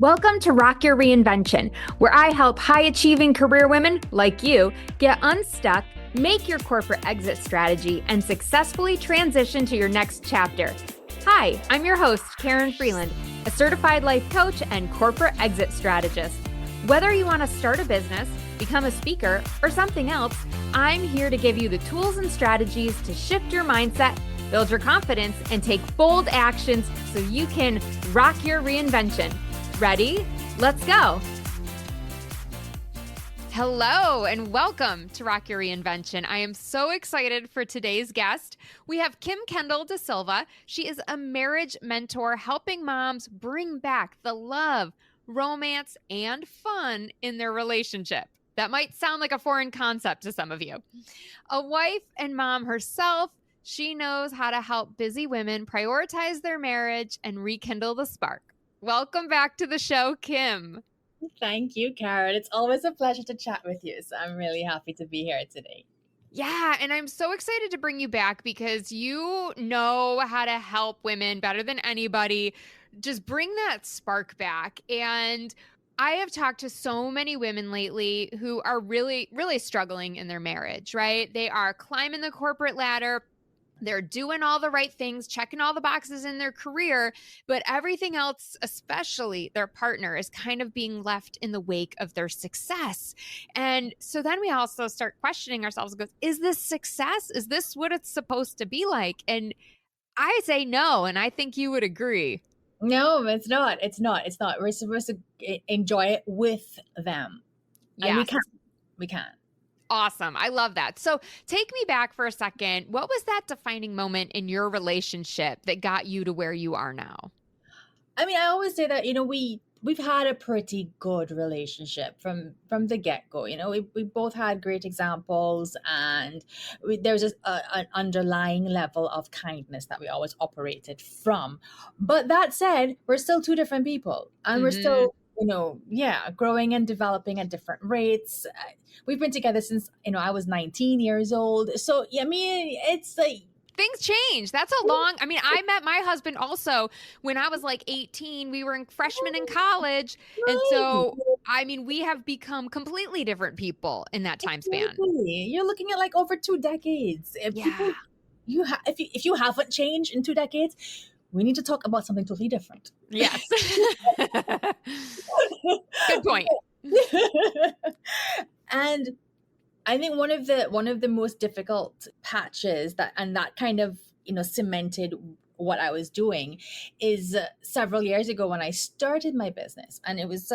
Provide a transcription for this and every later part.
Welcome to Rock Your Reinvention, where I help high-achieving career women like you get unstuck, make your corporate exit strategy, and successfully transition to your next chapter. Hi, I'm your host, Karen Freeland, a certified life coach and corporate exit strategist. Whether you want to start a business, become a speaker, or something else, I'm here to give you the tools and strategies to shift your mindset, build your confidence, and take bold actions so you can rock your reinvention. Ready? Let's go. Hello and welcome to Rock Your Reinvention. I am so excited for today's guest. We have Kendall de Silva. She is a marriage mentor helping moms bring back the love, romance, and fun in their relationship. That might sound like a foreign concept to some of you. A wife and mom herself, she knows how to help busy women prioritize their marriage and rekindle the spark. Welcome back to the show, Kim. Thank you, Karen. It's always a pleasure to chat with you. So I'm really happy to be here today. Yeah, and I'm so excited to bring you back because you know how to help women better than anybody. Just bring that spark back. And I have talked to so many women lately who are really, really struggling in their marriage, right? They are climbing the corporate ladder. They're doing all the right things, checking all the boxes in their career, but everything else, especially their partner, is kind of being left in the wake of their success. And so then we also start questioning ourselves and go, is this success? Is this what it's supposed to be like? And I say no, and I think you would agree. No, it's not. It's not. It's not. We're supposed to enjoy it with them. Yes. And we can. Awesome. I love that. So take me back for a second. What was that defining moment in your relationship that got you to where you are now? I mean, I always say that, we've had a pretty good relationship from the get-go. We both had great examples, and there's an underlying level of kindness that we always operated from. But that said, we're still two different people, and we're still growing and developing at different rates. We've been together since, I was 19 years old. So, I mean, it's like, things change. That's a long, I met my husband also when I was like 18. We were freshmen in college. And so, we have become completely different people in that time span. You're looking at like over 2 decades. Yeah. If you haven't changed in 2 decades, we need to talk about something totally different. Yes. Good point. And I think one of the most difficult patches that kind of, cemented what I was doing is several years ago when I started my business. And it was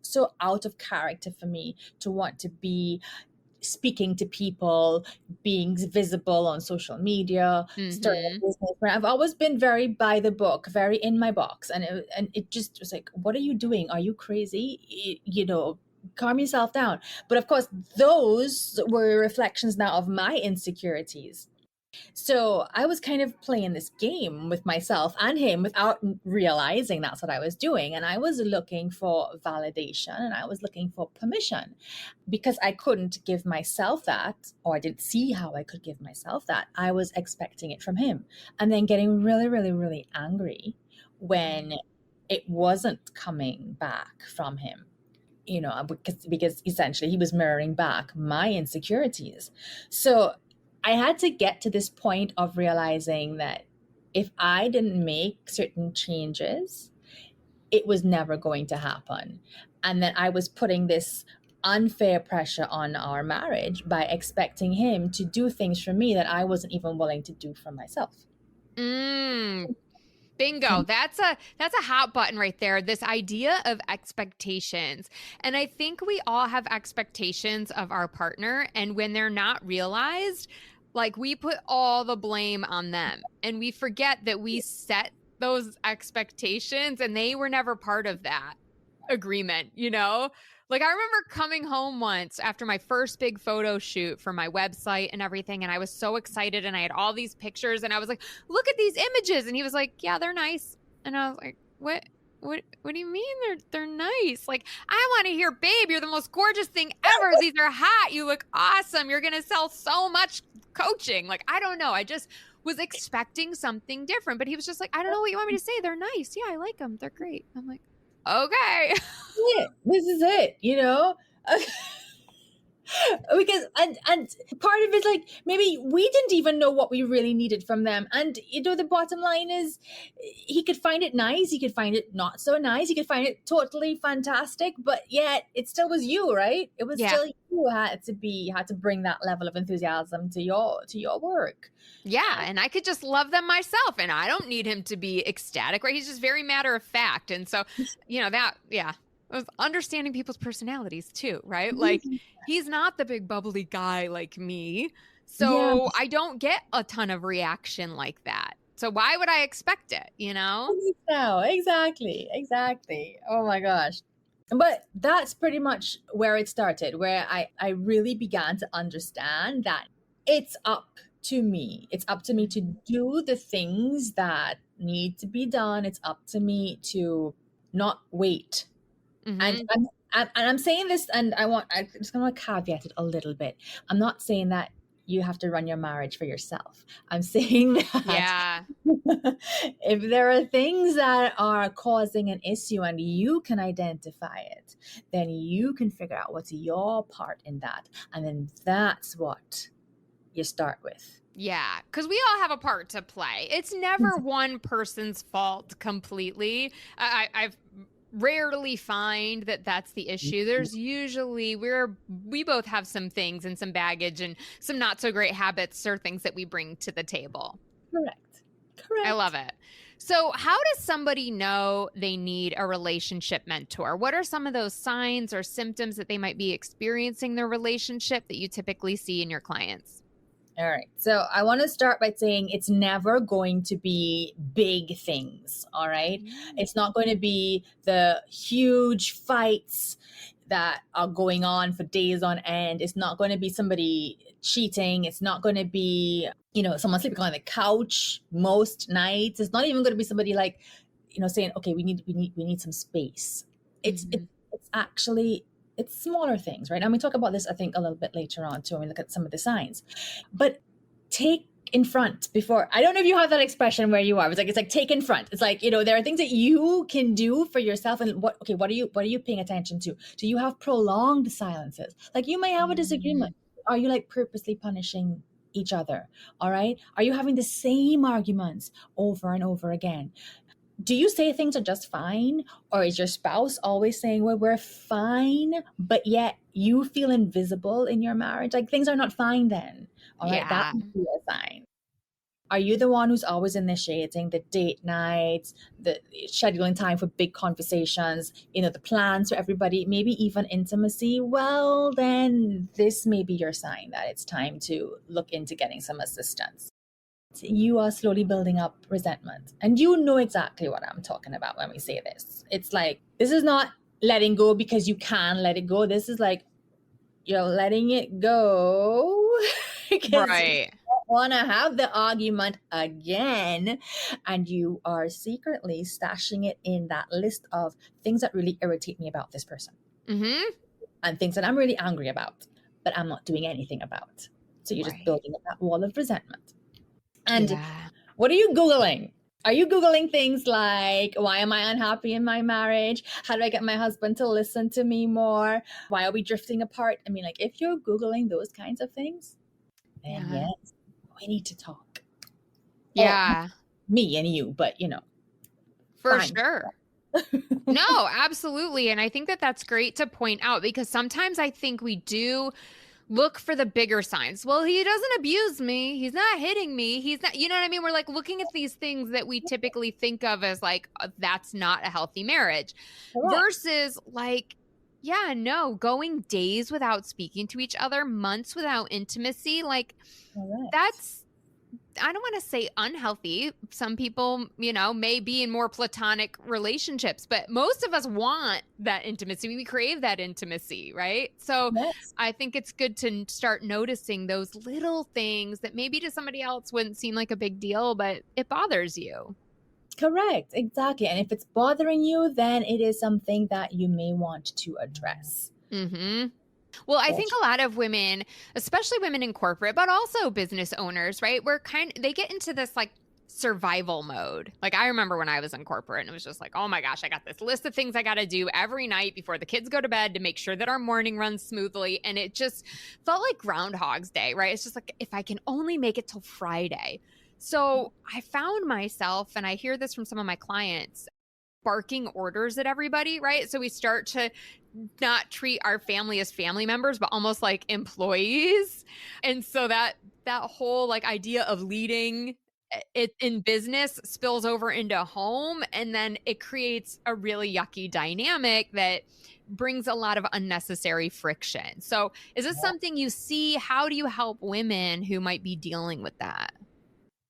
so out of character for me to want to be speaking to people, being visible on social media, starting a business. I've always been very by the book, very in my box. And it just was like, what are you doing? Are you crazy? Calm yourself down. But of course, those were reflections now of my insecurities. So I was kind of playing this game with myself and him without realizing that's what I was doing. And I was looking for validation, and I was looking for permission, because I couldn't give myself that, or I didn't see how I could give myself that. I was expecting it from him, and then getting really, really, really angry when it wasn't coming back from him. Because essentially he was mirroring back my insecurities. So I had to get to this point of realizing that if I didn't make certain changes, it was never going to happen. And that I was putting this unfair pressure on our marriage by expecting him to do things for me that I wasn't even willing to do for myself. Bingo. That's a hot button right there. This idea of expectations. And I think we all have expectations of our partner. And when they're not realized, like, we put all the blame on them, and we forget that we set those expectations and they were never part of that agreement, Like, I remember coming home once after my first big photo shoot for my website and everything, and I was so excited, and I had all these pictures, and I was like, look at these images. And he was like, yeah, they're nice. And I was like, what do you mean they're nice? Like, I want to hear, babe, you're the most gorgeous thing ever. These are hot. You look awesome. You're going to sell so much coaching. Like, I don't know. I just was expecting something different, but he was just like, I don't know what you want me to say. They're nice. Yeah, I like them. They're great. I'm like, okay. This is it, you know? Because and part of it's like maybe we didn't even know what we really needed from them, and you know the bottom line is he could find it nice, he could find it not so nice, he could find it totally fantastic, but yet it still was you, right? It was Yeah. still you who had to bring that level of enthusiasm to your work. Yeah. And I could just love them myself. And I don't need him to be ecstatic, right? He's just very matter of fact. And so, that, yeah, it was understanding people's personalities too, right? Like he's not the big bubbly guy like me. Yeah. So I don't get a ton of reaction like that. So why would I expect it, No, exactly. Oh my gosh. But that's pretty much where it started, where I really began to understand that it's up to me. It's up to me to do the things that need to be done. It's up to me to not wait. And Mm-hmm. I'm saying this, and I just going to caveat it a little bit. I'm not saying that you have to run your marriage for yourself. I'm saying that Yeah. if there are things that are causing an issue and you can identify it, then you can figure out what's your part in that. And then that's what you start with. Yeah, because we all have a part to play. It's never one person's fault completely. I've rarely find that that's the issue. There's usually we both have some things and some baggage and some not so great habits or things that we bring to the table. Correct. I Correct. love it. So, how does somebody know they need a relationship mentor? What are some of those signs or symptoms that they might be experiencing their relationship that you typically see in your clients? All right. So I want to start by saying it's never going to be big things. All right. It's not going to be the huge fights that are going on for days on end. It's not going to be somebody cheating. It's not going to be, someone sleeping on the couch most nights. It's not even going to be somebody like, saying, okay, we need some space. It's actually it's smaller things, right? And we talk about this, I think, a little bit later on too when we look at some of the signs. But take in front before. I don't know if you have that expression where you are. It's like take in front. It's like, there are things that you can do for yourself. And what are you paying attention to? Do you have prolonged silences? Like you may have a disagreement. Are you like purposely punishing each other? All right. Are you having the same arguments over and over again? Do you say things are just fine, or is your spouse always saying, well, we're fine, but yet you feel invisible in your marriage? Like things are not fine then. All right, that Yeah. would be a sign. Are you the one who's always initiating the date nights, the scheduling time for big conversations, the plans for everybody, maybe even intimacy? Well, then this may be your sign that it's time to look into getting some assistance. You are slowly building up resentment. And you know exactly what I'm talking about when we say this. It's like, this is not letting go because you can let it go. This is like, you're letting it go because you Right. don't want to have the argument again. And you are secretly stashing it in that list of things that really irritate me about this person and things that I'm really angry about, but I'm not doing anything about. So you're just Right. building up that wall of resentment. And Yeah. what are you Googling? Are you Googling things like, why am I unhappy in my marriage? How do I get my husband to listen to me more? Why are we drifting apart? I mean, like, if you're Googling those kinds of things, then Yeah. yes, we need to talk. Or Yeah. me and you, but, For fine. sure. No, absolutely. And I think that that's great to point out because sometimes I think we do look for the bigger signs. Well, he doesn't abuse me. He's not hitting me. He's not, you know what I mean? We're like looking at these things that we typically think of as like, that's not a healthy marriage versus like, yeah, no, going days without speaking to each other, months without intimacy. Like that's, I don't want to say unhealthy. Some people, may be in more platonic relationships, but most of us want that intimacy. We crave that intimacy, right? So Yes. I think it's good to start noticing those little things that maybe to somebody else wouldn't seem like a big deal, but it bothers you. Correct. Exactly. And if it's bothering you, then it is something that you may want to address. Well, I think a lot of women, especially women in corporate, but also business owners, right? They get into this like survival mode. Like I remember when I was in corporate and it was just like, oh my gosh, I got this list of things I got to do every night before the kids go to bed to make sure that our morning runs smoothly. And it just felt like Groundhog's Day, right? It's just like, if I can only make it till Friday. So I found myself, and I hear this from some of my clients, barking orders at everybody, right? So we start to not treat our family as family members, but almost like employees. And so that whole like idea of leading it in business spills over into home, and then it creates a really yucky dynamic that brings a lot of unnecessary friction. So is this something you see? How do you help women who might be dealing with that?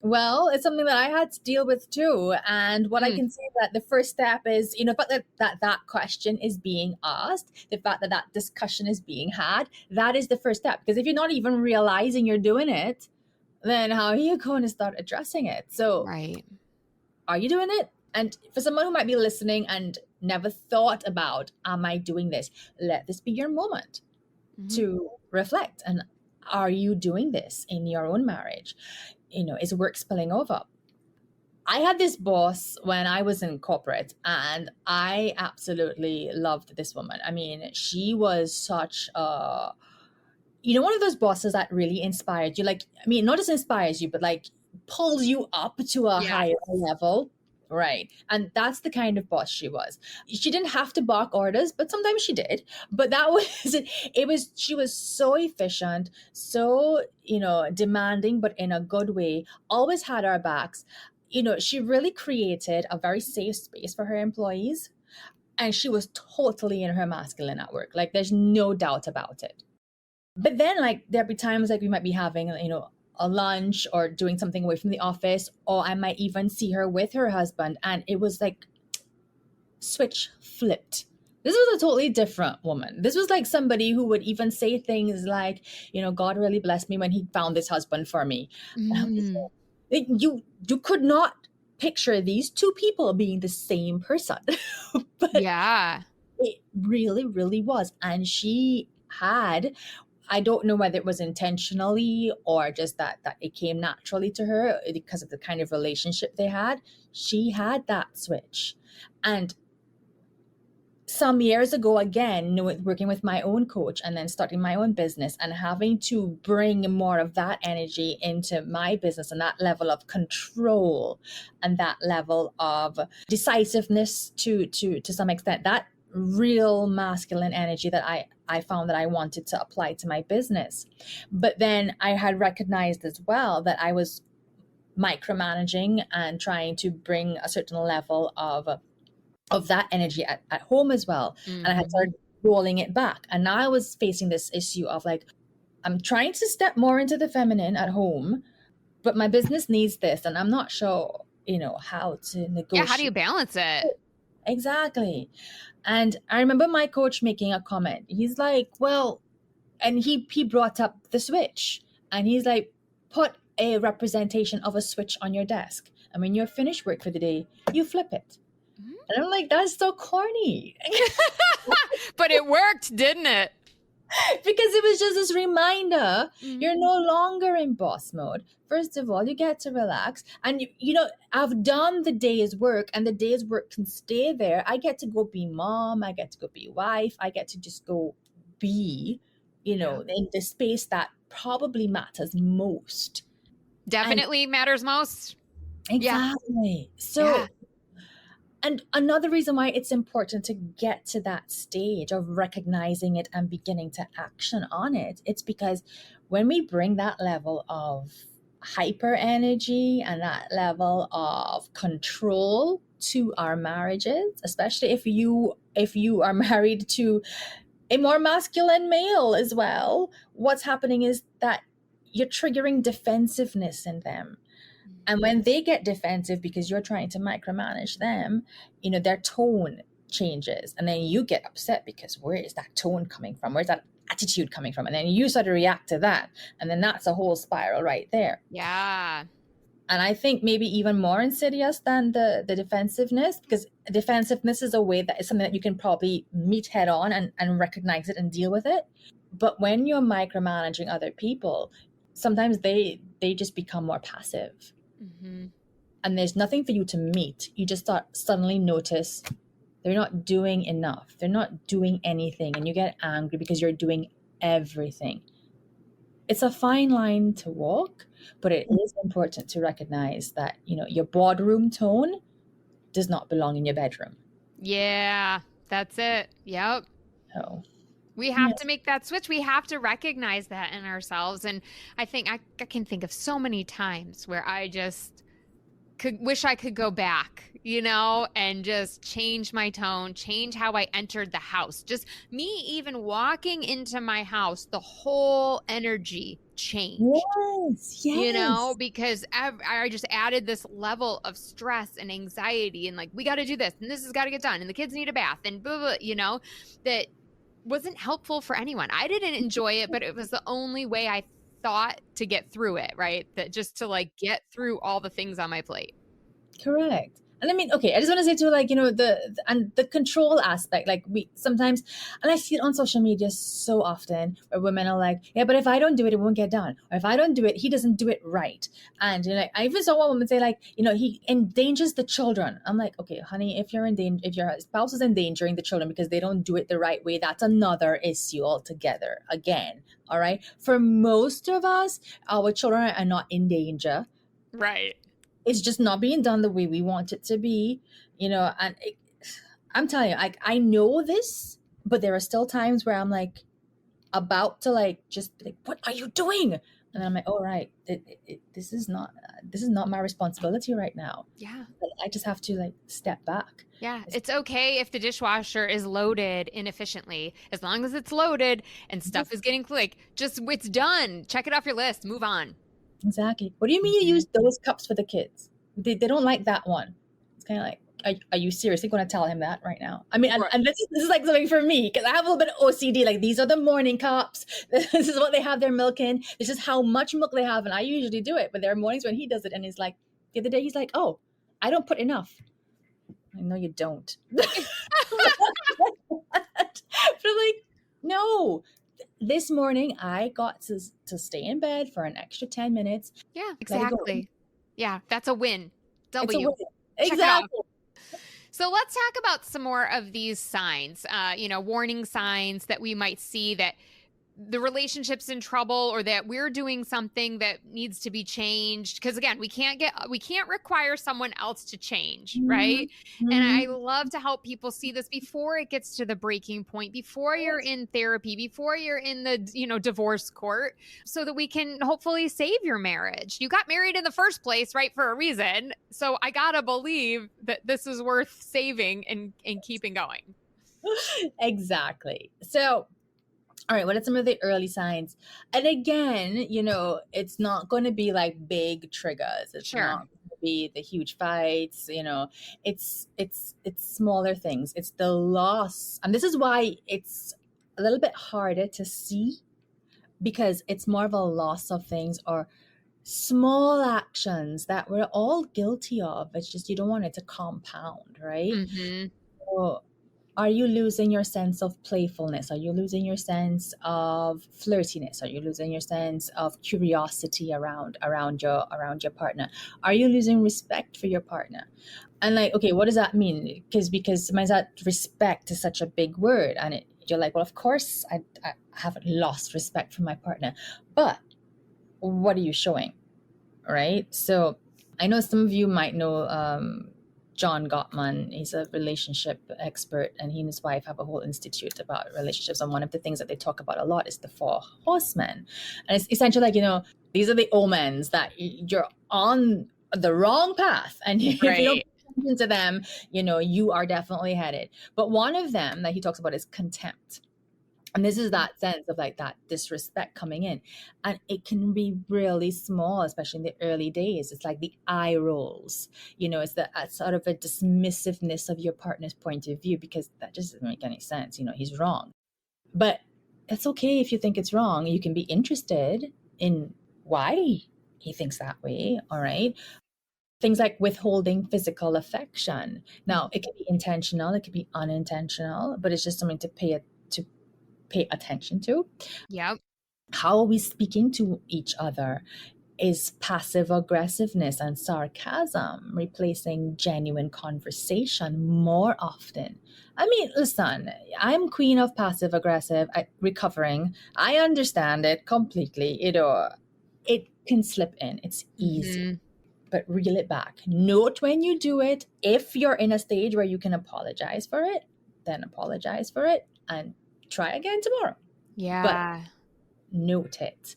Well, it's something that I had to deal with too. And what I Mm, can say that the first step is, the fact that question is being asked, the fact that that discussion is being had, that is the first step. Because if you're not even realizing you're doing it, then how are you going to start addressing it? So, right. are you doing it? And for someone who might be listening and never thought about, am I doing this? Let this be your moment Mm-hmm. to reflect. And are you doing this in your own marriage? Is work spilling over? I had this boss when I was in corporate, and I absolutely loved this woman. I mean, she was such a, one of those bosses that really inspired you. Like, I mean, not just inspires you, but like pulls you up to a Yes. higher level. Right. And that's the kind of boss she was. She didn't have to bark orders, but sometimes she did. But that was she was so efficient, so, demanding, but in a good way, always had our backs. She really created a very safe space for her employees. And she was totally in her masculine at work. Like, there's no doubt about it. But then, like, there'd be times like we might be having, a lunch or doing something away from the office, or I might even see her with her husband, and it was like switch flipped. This was a totally different woman. This was like somebody who would even say things like, God really blessed me when he found this husband for me. And I was Mm, like, you could not picture these two people being the same person. But yeah. it really, really was. And she had, I don't know whether it was intentionally or just that it came naturally to her because of the kind of relationship they had. She had that switch. And some years ago, again, working with my own coach and then starting my own business and having to bring more of that energy into my business, and that level of control and that level of decisiveness to some extent, that real masculine energy that I found that I wanted to apply to my business. But then I had recognized as well that I was micromanaging and trying to bring a certain level of that energy at home as well. And I had Mm-hmm. started rolling it back. And now I was facing this issue of like, I'm trying to step more into the feminine at home, but my business needs this. And I'm not sure, how to Yeah. How do you negotiate. balance it? Exactly. And I remember my coach making a comment. He's like, well, and he brought up the switch. And he's like, put a representation of a switch on your desk. And when you're finished work for the day, you flip it. And I'm like, that's so corny. But it worked, didn't it? Because it was just this reminder, Mhm. you're no longer in boss mode. First of all, you get to relax. And, I've done the day's work, and the day's work can stay there. I get to go be mom. I get to go be wife. I get to just go be, Yeah. in the space that probably matters most. And Definitely matters most. Yeah. exactly. Yeah. So, and another reason why it's important to get to that stage of recognizing it and beginning to action on it, it's because when we bring that level of hyper energy and that level of control to our marriages, especially if you are married to a more masculine male as well, what's happening is that you're triggering defensiveness in them. And when they get defensive because you're trying to micromanage them, their tone changes. And then you get upset because where is that tone coming from? Where's that attitude coming from? And then you sort of react to that. And then that's a whole spiral right there. Yeah. And I think maybe even more insidious than the defensiveness, because defensiveness is a way that is something that you can probably meet head on and recognize it and deal with it. But when you're micromanaging other people, sometimes they just become more passive. Mm-hmm. and there's nothing for you to meet, you just start suddenly notice they're not doing enough. They're not doing anything. And you get angry because you're doing everything. It's a fine line to walk, but it is important to recognize that, your boardroom tone does not belong in your bedroom. Yeah, that's it. Yep. So, We yeah. have to make that switch. We have to recognize that in ourselves. And I think I can think of so many times where I just could wish I could go back, and just change my tone, change how I entered the house. Just me even walking into my house, the whole energy changed. Yes, yes. Because I just added this level of stress and anxiety, and like, we got to do this, and this has got to get done, and the kids need a bath, and blah, blah, that wasn't helpful for anyone. I didn't enjoy it, but it was the only way I thought to get through it, right? That just to like get through all the things on my plate. Correct. And I mean, okay, I just want to say too, like, and the control aspect, like we sometimes, and I see it on social media so often where women are like, yeah, but if I don't do it, it won't get done. Or if I don't do it, he doesn't do it right. And like, I even saw one woman say like, he endangers the children. I'm like, okay, honey, if if your spouse is endangering the children because they don't do it the right way, that's another issue altogether. Again, all right. For most of us, our children are not in danger. Right. It's just not being done the way we want it to be, and I'm telling you, I know this, but there are still times where I'm like about to like just be like, what are you doing? And I'm like, all right, this is not my responsibility right now. Yeah. I just have to like step back. Yeah. It's okay if the dishwasher is loaded inefficiently, as long as it's loaded and stuff is getting like, just it's done. Check it off your list. Move on. Exactly. What do you mean you use those cups for the kids? They don't like that one. It's kind of like, are you seriously going to tell him that right now? I mean, and this is like something for me because I have a little bit of OCD. Like, these are the morning cups. This is what they have their milk in. This is how much milk they have. And I usually do it. But there are mornings when he does it. And he's like, the other day, he's like, oh, I don't put enough. I know you don't. But I'm like, no. This morning, I got to stay in bed for an extra 10 minutes. Yeah, Let it go. exactly. Yeah, that's a win. It's a W. win. Check it off. Exactly. So let's talk about some more of these signs, warning signs that we might see that the relationship's in trouble or that we're doing something that needs to be changed. Because again, we can't require someone else to change, right? Mm-hmm. And I love to help people see this before it gets to the breaking point, before you're in therapy, before you're in the divorce court, so that we can hopefully save your marriage. You got married in the first place, right, for a reason. So I gotta believe that this is worth saving and keeping going. Exactly. So, all right, what are some of the early signs? And again, it's not going to be like big triggers. It's Sure. not going to be the huge fights. It's smaller things. It's the loss, and this is why it's a little bit harder to see, because it's more of a loss of things or small actions that we're all guilty of. It's just you don't want it to compound, right? Mm-hmm. So, are you losing your sense of playfulness? Are you losing your sense of flirtiness? Are you losing your sense of curiosity around your partner? Are you losing respect for your partner? And like, okay, what does that mean? Because that respect is such a big word, and you're like, well, of course I haven't lost respect for my partner, but what are you showing, right? So I know some of you might know John Gottman. He's a relationship expert, and he and his wife have a whole institute about relationships. And one of the things that they talk about a lot is the 4 horsemen. And it's essentially like, these are the omens that you're on the wrong path. And if you don't pay attention to them, you are definitely headed. But one of them that he talks about is contempt. And this is that sense of like that disrespect coming in. And it can be really small, especially in the early days. It's like the eye rolls, it's the sort of a dismissiveness of your partner's point of view, because that just doesn't make any sense. He's wrong. But it's okay if you think it's wrong. You can be interested in why he thinks that way. All right. Things like withholding physical affection. Now, it can be intentional, it could be unintentional, but it's just something to pay attention to. Yep. How are we speaking to each other? Is passive aggressiveness and sarcasm replacing genuine conversation more often? I mean, listen, I'm queen of passive aggressive recovering. I understand it completely. It can slip in. It's easy. Mm-hmm. But reel it back. Note when you do it. If you're in a stage where you can apologize for it, then apologize for it and try again tomorrow. But Yeah. note it.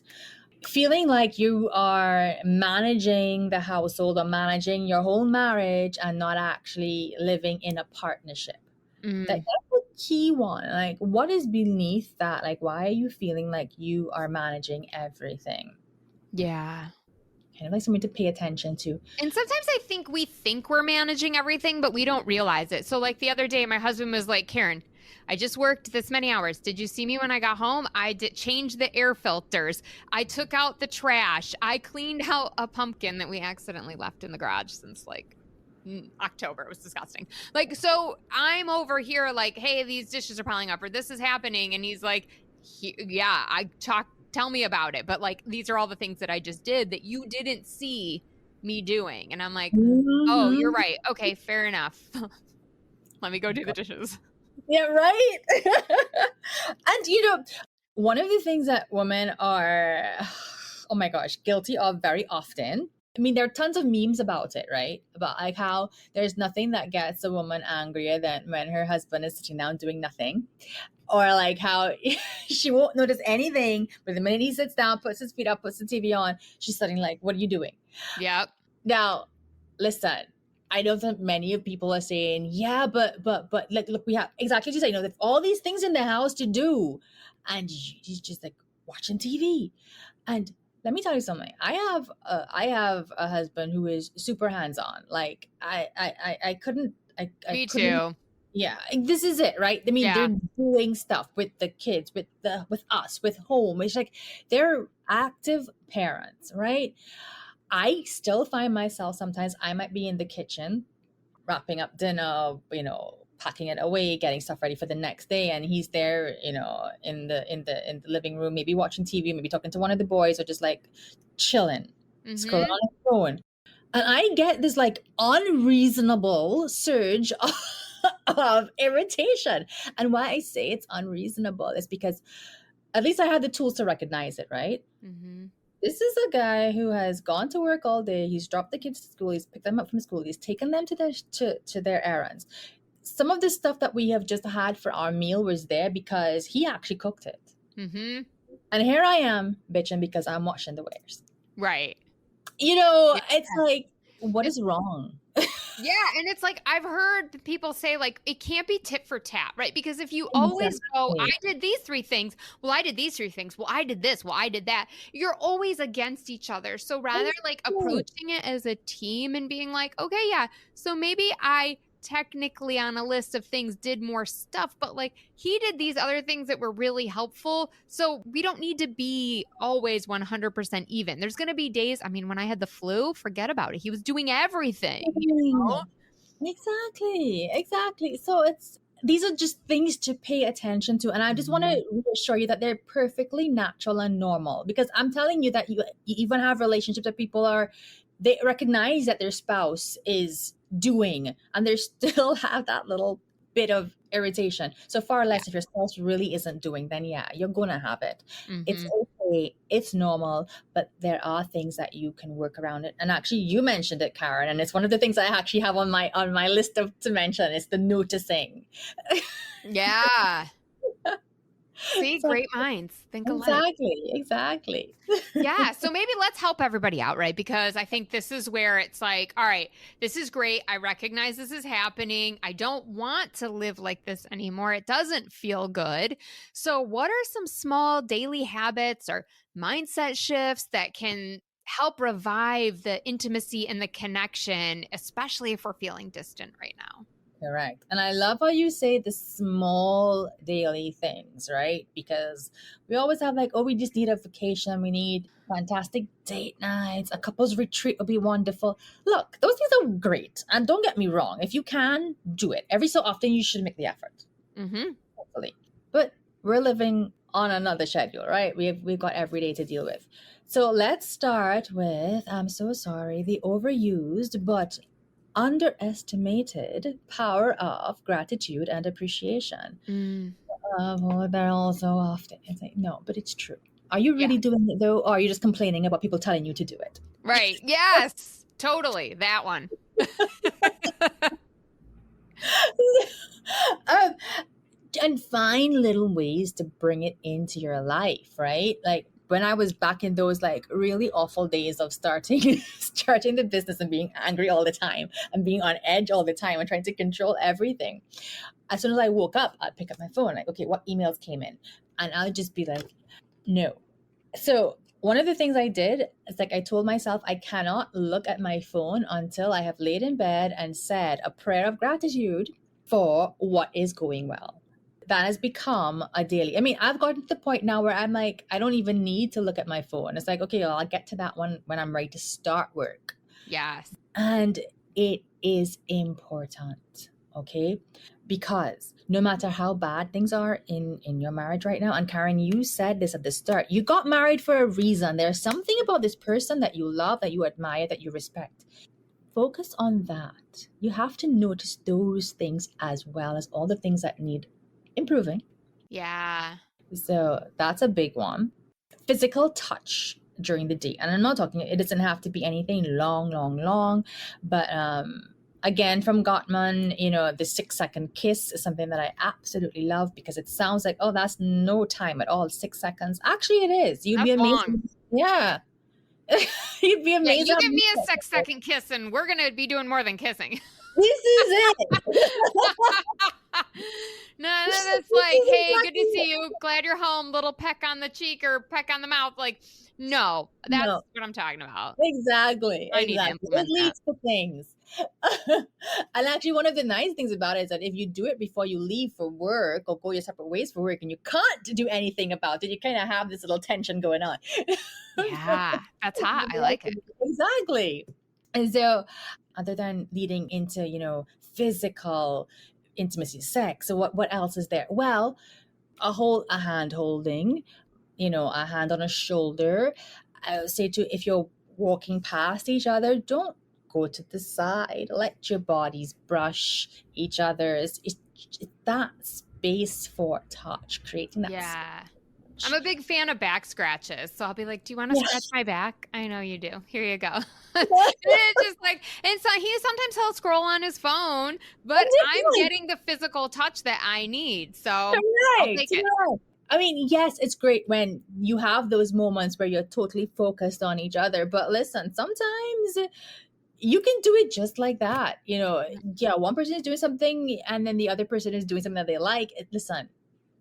Feeling like you are managing the household or managing your whole marriage and not actually living in a partnership. Mm. That's a key one. Like, what is beneath that? Like, why are you feeling like you are managing everything? Yeah. Kind of like something to pay attention to. And sometimes I think we think we're managing everything, but we don't realize it. So, like the other day, my husband was like, Karen, I just worked this many hours. Did you see me when I got home? I did change the air filters. I took out the trash. I cleaned out a pumpkin that we accidentally left in the garage since like October. It was disgusting. Like, so I'm over here like, hey, these dishes are piling up or this is happening. And he's like, yeah, tell me about it. But like, these are all the things that I just did that you didn't see me doing. And I'm like, oh, you're Mm-hmm. right. Okay, fair enough. Let me go do the dishes. Yeah, right. And one of the things that women are, oh my gosh, guilty of very often. I mean, there are tons of memes about it, right? About like how there's nothing that gets a woman angrier than when her husband is sitting down doing nothing. Or like how she won't notice anything, but the minute he sits down, puts his feet up, puts the TV on, she's suddenly like, what are you doing? Yep. Now, listen, I know that many of people are saying, yeah, but like, look, we have exactly as you say, there's all these things in the house to do, and he's just like watching TV. And let me tell you something. I have a husband who is super hands on. Like I couldn't I Me couldn't. too. Yeah, this is it, right? I mean, Yeah. they're doing stuff with the kids, with us, with home. It's like they're active parents, right? I still find myself sometimes I might be in the kitchen wrapping up dinner, packing it away, getting stuff ready for the next day, and he's there, in the living room, maybe watching TV, maybe talking to one of the boys, or just like chilling, scrolling Mm-hmm. on his phone. And I get this like unreasonable surge of irritation. And why I say it's unreasonable is because at least I had the tools to recognize it, right? Mm-hmm. This is a guy who has gone to work all day. He's dropped the kids to school. He's picked them up from school. He's taken them to their errands. Some of the stuff that we have just had for our meal was there because he actually cooked it. Mm-hmm. And here I am bitching because I'm washing the wares. Right. Yeah. It's like, what It's is wrong? Yeah, and it's like I've heard people say like it can't be tit for tat, right? Because if you always go, I Exactly. did these three things, well, I did these three things, well, I did this, well, I did that. You're always against each other. So rather like Exactly. approaching it as a team and being like, okay, yeah, so maybe I technically on a list of things did more stuff, but like he did these other things that were really helpful. So we don't need to be always 100% even. There's going to be days, I mean, when I had the flu, forget about it. He was doing everything. Exactly. So these are just things to pay attention to. And I just want Mhm. to reassure you that they're perfectly natural and normal because I'm telling you that you even have relationships that they recognize that their spouse is doing and they still have that little bit of irritation. So far Yeah. less if your spouse really isn't doing, then yeah, you're going to have it. It's Mhm. okay. It's normal, but there are things that you can work around it. And actually you mentioned it, Karen, and it's one of the things I actually have on my list of to mention is the noticing. Yeah. See, So great minds think alike. exactly. Yeah. So maybe let's help everybody out, right? Because I think this is where it's like, all right, this is great. I recognize this is happening. I don't want to live like this anymore. It doesn't feel good. So, what are some small daily habits or mindset shifts that can help revive the intimacy and the connection, especially if we're feeling distant right now? Correct. And I love how you say the small daily things, right? Because we always have like, oh, we just need a vacation. We need fantastic date nights. A couple's retreat would be wonderful. Look, those things are great. And don't get me wrong. If you can, do it. Every so often, you should make the effort, Mm-hmm. hopefully. But we're living on another schedule, right? We've got every day to deal with. So let's start with, I'm so sorry, the overused but underestimated power of gratitude and appreciation. Mm, Well, they're all so often. It's like, no, but it's true. Are you yeah. really doing it though, or are you just complaining about people telling you to do it? Right. Yes. Totally. That one. um, and find little ways to bring it into your life, right? Like when I was back in those like really awful days of starting starting the business and being angry all the time and being on edge all the time and trying to control everything. As soon as I woke up, I'd pick up my phone, like, okay, what emails came in? And I'll just be like, no. So one of the things I did is like I told myself I cannot look at my phone until I have laid in bed and said a prayer of gratitude for what is going well. That has become a daily. I mean, I've gotten to the point now where I'm like, I don't even need to look at my phone. It's like, okay, well, I'll get to that one when I'm ready to start work. Yes. And it is important, okay? Because no matter how bad things are in your marriage right now, and Karen, you said this at the start, you got married for a reason. There's something about this person that you love, that you admire, that you respect. Focus on that. You have to notice those things as well as all the things that need improving. Yeah. So that's a big one. Physical touch during the day. And I'm not talking, it doesn't have to be anything long, but again, from Gottman, the 6 second kiss is something that I absolutely love because it sounds like, oh, that's no time at all, 6 seconds. Actually, it is. You'd be That's long. amazed. Yeah. You'd be Yeah. amazed You how give many me a seconds it is. 6 second kiss and we're going to be doing more than kissing. This is it. No, This that's is like, hey, good exactly to it. see you. Glad you're home. Little peck on the cheek or peck on the mouth. Like, no, that's No. what I'm talking about. Exactly, I need to exactly. It implement that. leads to things. And actually, one of the nice things about it is that if you do it before you leave for work or go your separate ways for work and you can't do anything about it, you kind of have this little tension going on. Yeah, that's hot. I like it. Exactly. And so, other than leading into, physical intimacy, sex, so what else is there? Well, a hand holding, a hand on a shoulder. I would say to if you're walking past each other, don't go to the side. Let your bodies brush each other's. It's that space for touch, creating that space. Yeah. I'm a big fan of back scratches. So I'll be like, do you want to Yeah. scratch my back? I know you do. Here you go. And it's just like, and so he'll scroll on his phone, but I'm getting the physical touch that I need. So I'll Correct. take it. Right. I mean, yes, it's great when you have those moments where you're totally focused on each other. But listen, sometimes you can do it just like that. Yeah, one person is doing something and then the other person is doing something that they like. Listen,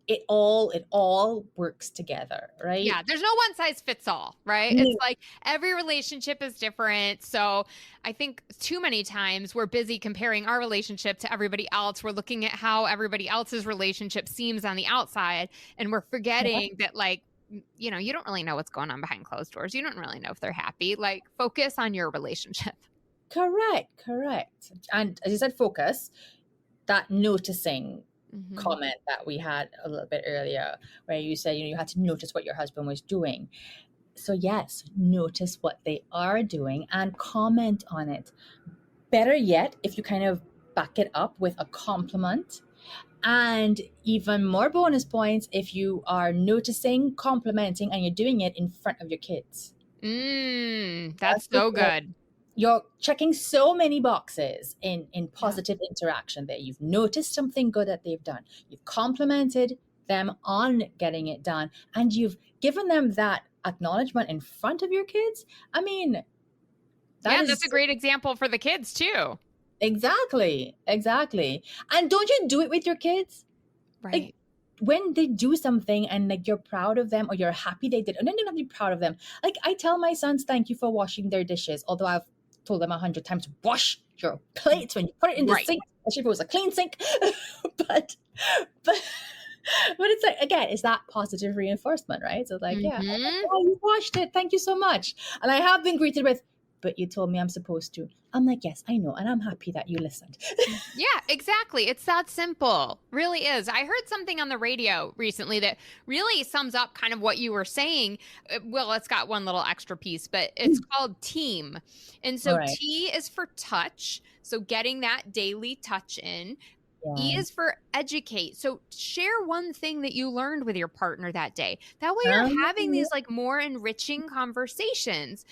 it all works together, right? Yeah, there's no one size fits all, right? It's No. like every relationship is different. So I think too many times we're busy comparing our relationship to everybody else. We're looking at how everybody else's relationship seems on the outside, and we're forgetting that, like, you don't really know what's going on behind closed doors. You don't really know if they're happy. Like, focus on your relationship. Correct. And as you said, focus, that noticing Mhm. comment that we had a little bit earlier, where you said, you had to notice what your husband was doing. So yes, notice what they are doing and comment on it. Better yet, if you kind of back it up with a compliment. And even more bonus points if you are noticing, complimenting, and you're doing it in front of your kids. That's so good. You're checking so many boxes in positive interaction there. You've noticed something good that they've done. You've complimented them on getting it done, and you've given them that acknowledgement in front of your kids. I mean, that That's is a great example for the kids too. exactly. And don't you do it with your kids? Right. Like when they do something and like you're proud of them or you're happy they did, and then you're not be proud of them. Like I tell my sons, thank you for washing their dishes, although I've told them 100 times, wash your plates when you put it in the sink, especially if it was a clean sink. but but it's like, again, it's that positive reinforcement, right? So like, yeah, oh, you washed it, thank you so much. And I have been greeted with, but you told me I'm supposed to. I'm like, yes, I know. And I'm happy that you listened. Yeah, exactly. It's that simple. Really is. I heard something on the radio recently that really sums up kind of what you were saying. Well, it's got one little extra piece, but it's called team. And All so right. T is for touch. So getting that daily touch in. E Yeah. is for educate. So share one thing that you learned with your partner that day. That way you're having Yeah. these like more enriching conversations.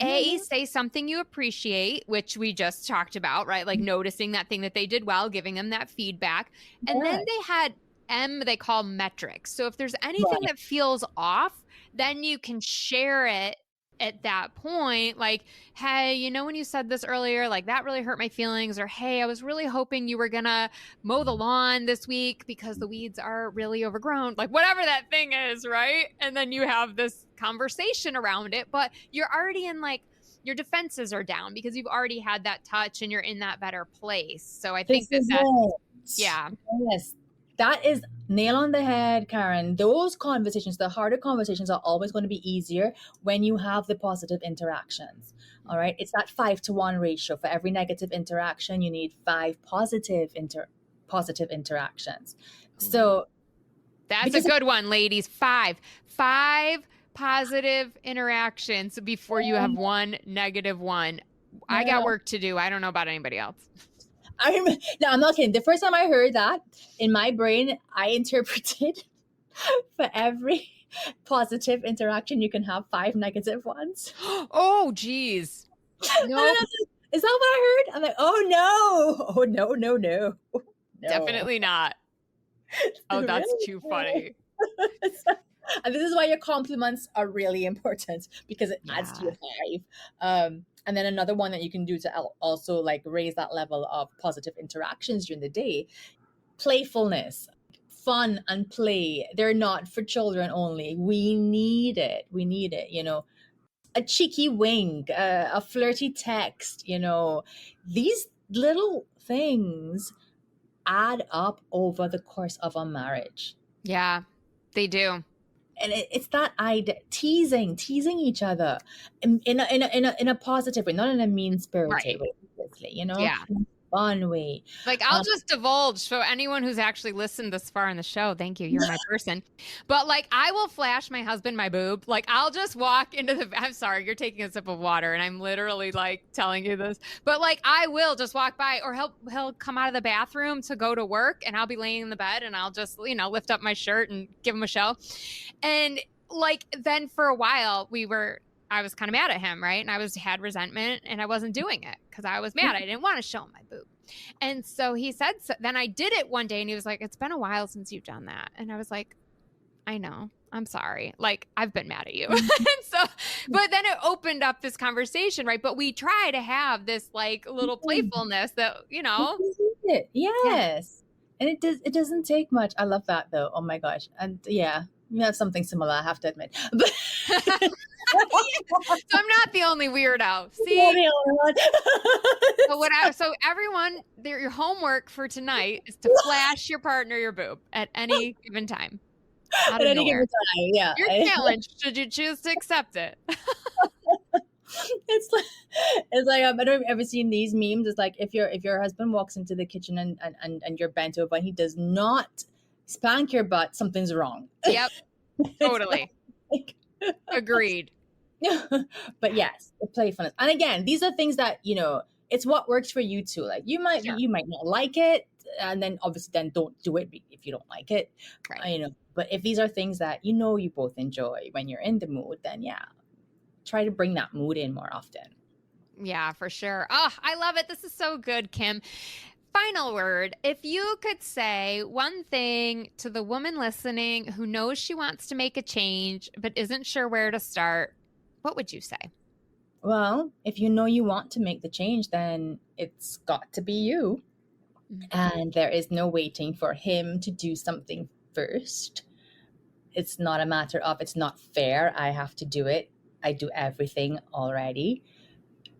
A, Yeah. say something you appreciate, which we just talked about, right? Like noticing that thing that they did well, giving them that feedback. And then Yes. they had M, they call metrics. So if there's anything Right. that feels off, then you can share it at that point. Like, hey, you know, when you said this earlier, like that really hurt my feelings. Or, hey, I was really hoping you were going to mow the lawn this week because the weeds are really overgrown. Like, whatever that thing is, right? And then you have this conversation around it, but you're already in like, your defenses are down because you've already had that touch and you're in that better place. So I This think that is that's, it. yeah. Yes. That is nail on the head, Karen. Those conversations, the harder conversations, are always going to be easier when you have the positive interactions. All right. It's that 5-to-1 ratio. For every negative interaction, you need 5 positive interactions. So That's a because good one, ladies. Five positive interactions before you have one negative one. I got work to do. I don't know about anybody else. I'm not kidding. The first time I heard that, in my brain, I interpreted for every positive interaction, you can have 5 negative ones. Oh, geez. Nope. Is that what I heard? I'm like, oh no. Oh no, no, no. No. Definitely not. Oh, that's Really? too funny. And this is why your compliments are really important, because it adds to your 5. And then another one that you can do to also like raise that level of positive interactions during the day, playfulness. Fun and play, they're not for children only. We need it. We need it, you know. A cheeky wink, a flirty text, you know. These little things add up over the course of a marriage. Yeah, they do. And it's that idea, teasing each other in a positive way, not in a mean spirited Right. way, obviously, you know, Yeah. in a fun way. Like, I'll just divulge. So anyone who's actually listened this far in the show, thank you. You're my person. But like, I will flash my husband my boob. Like, I'll just walk into the, I'm sorry, you're taking a sip of water and I'm literally like telling you this, but like, I will just walk by, or he'll come out of the bathroom to go to work and I'll be laying in the bed and I'll just, you know, lift up my shirt and give him a show. And like, then for a while I was kind of mad at him, right? And had resentment and I wasn't doing it because I was mad. I didn't want to show him my boob. And so he said, then I did it one day and he was like, it's been a while since you've done that. And I was like, I know, I'm sorry. Like, I've been mad at you. And so, but then it opened up this conversation, right? But we try to have this like little playfulness that, you know. Yes. Yeah. And it doesn't take much. I love that though. Oh my gosh. And yeah, you have something similar, I have to admit. But So I'm not the only weirdo. See? So everyone, your homework for tonight is to flash your partner your boob at any given time. At any given time, yeah. Your challenge, should you choose to accept it. It's like I don't know if you've ever seen these memes. It's like if your husband walks into the kitchen and you're bent over and he does not spank your butt, something's wrong. Yep. Totally. Agreed. But yes, the playfulness. And again, these are things that, you know, it's what works for you too. Like you might not like it, and then obviously then don't do it if you don't like it. Right. You know, but if these are things that you know you both enjoy when you're in the mood, then yeah, try to bring that mood in more often. Yeah, for sure. Oh, I love it. This is so good, Kim. Final word. If you could say one thing to the woman listening who knows she wants to make a change but isn't sure where to start, what would you say? Well, if you know you want to make the change, then it's got to be you. Mm-hmm. And there is no waiting for him to do something first. It's not a matter of it's not fair, I have to do it. I do everything already.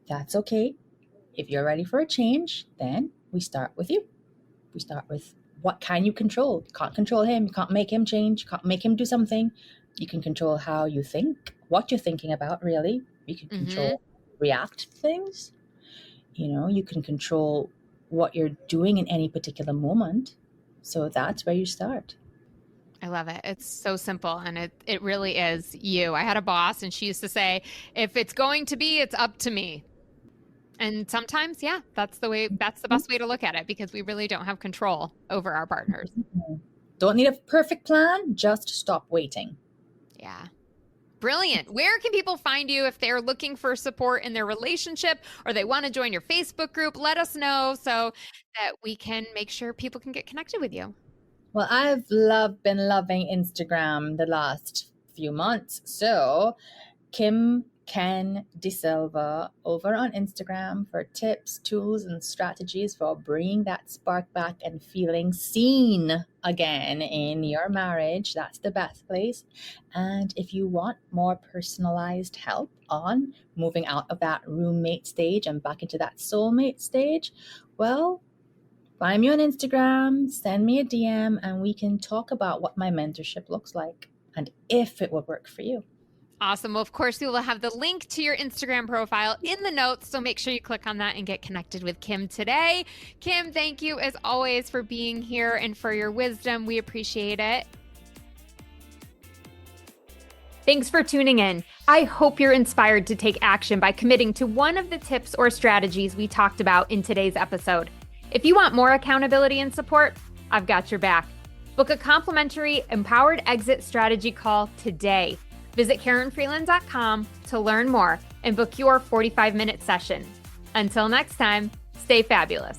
That's okay. If you're ready for a change, then we start with you. We start with what can you control? You can't control him. You can't make him change. You can't make him do something. You can control how you think, what you're thinking about, really. You can control react to things. You can control what you're doing in any particular moment. So that's where you start. I love it. It's so simple, and it really is you. I had a boss and she used to say, if it's going to be, it's up to me. And sometimes, yeah, that's the best way to look at it, because we really don't have control over our partners. Don't need a perfect plan, just stop waiting. Yeah. Brilliant. Where can people find you if they're looking for support in their relationship, or they want to join your Facebook group? Let us know so that we can make sure people can get connected with you. Well, I've been loving Instagram the last few months. So Kim Ken De Silva over on Instagram for tips, tools, and strategies for bringing that spark back and feeling seen again in your marriage. That's the best place. And if you want more personalized help on moving out of that roommate stage and back into that soulmate stage, well, find me on Instagram, send me a DM, and we can talk about what my mentorship looks like and if it would work for you. Awesome. Well, of course, we will have the link to your Instagram profile in the notes, so make sure you click on that and get connected with Kim today. Kim, thank you as always for being here and for your wisdom. We appreciate it. Thanks for tuning in. I hope you're inspired to take action by committing to one of the tips or strategies we talked about in today's episode. If you want more accountability and support, I've got your back. Book a complimentary Empowered Exit Strategy call today. Visit KarenFreeland.com to learn more and book your 45-minute session. Until next time, stay fabulous.